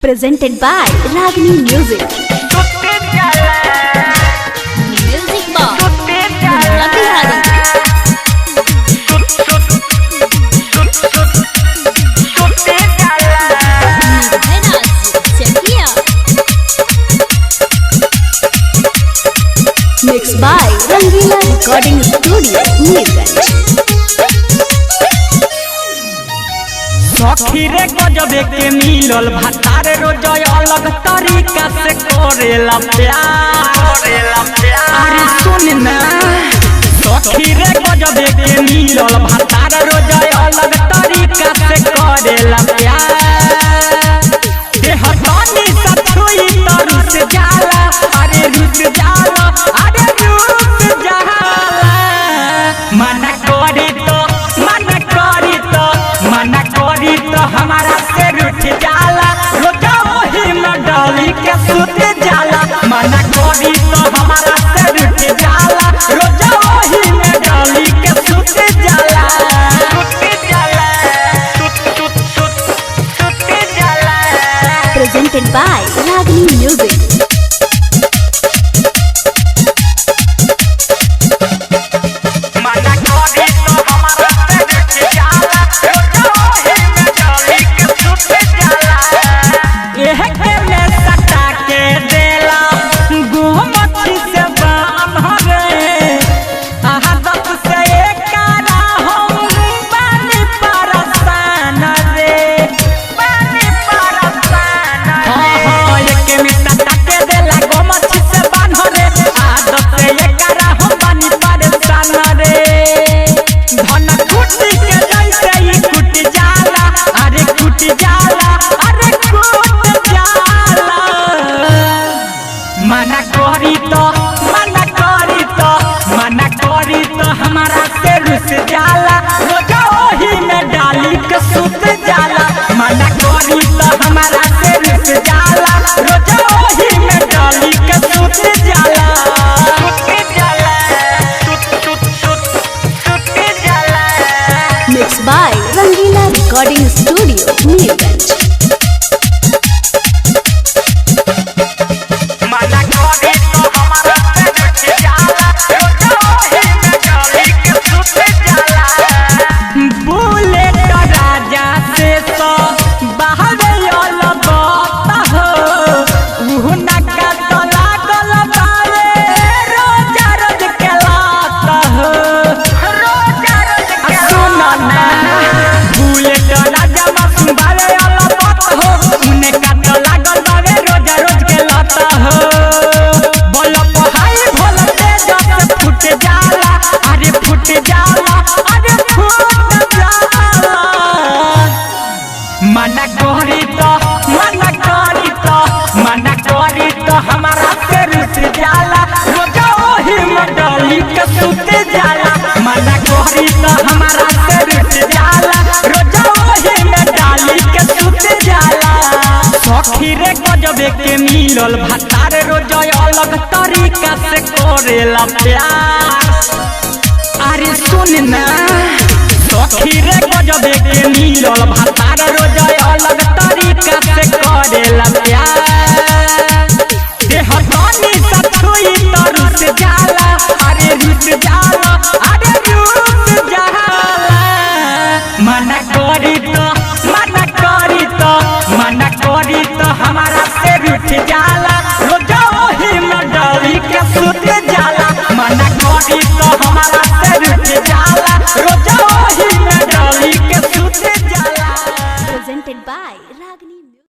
Presented by Ragini Music. Music box. Mixed by Rangila Recording Studio, Neerganj. सखीरे गजबे के मिलल भातार रोज अलग तरीका से करेला प्यार। अरे सुन ना, सखीरे गजबे के मिलल भातार रोज अलग तरीका से करेला प्यार। देह तनी सा छुई त रुस जाला, अरे रुस जाला, अरे रुस जाला। मना करी तो हमारा से रुठ जाला, रोजा वही में डाली के सुत जाला। मना करी तो हमारा से रुठ जाला, रोजा वही में डाली के सुत जाला। Presented by Ragini Music. हमारा से रुस जाला, रोजा वही में डाली के सुत जाला। मना करी तो हमारा से रुस जाला, रोजा वही में डाली के सुत जाला। Mixed by Rangila Recording Studio, Neerganj. मना करी तो हमारा से रुस जाला, रोजा वही में डाली के सुत जाला। मना करी तो हमारा से रुस जाला, रोजा वही में डाली के सुत जाला। सखीरे गजबे के मिलल भातार रोज अलग तरीका से करेला प्यार। अरे सुन ना, सखीरे गजबे के मिलल भातार रोज अलग तरीका से करेला प्यार। देह तनी सा छुई त रुस जाला, अरे रुस जाला, अरे रुस जाला। मना करी तो हमारा से रुठ जाला, रोजा वही में डाली के सुत जाला। मना करी तो हमारा से रुठ जाला, रोजा वही में डाली के सुत जाला। Presented by Ragini Music.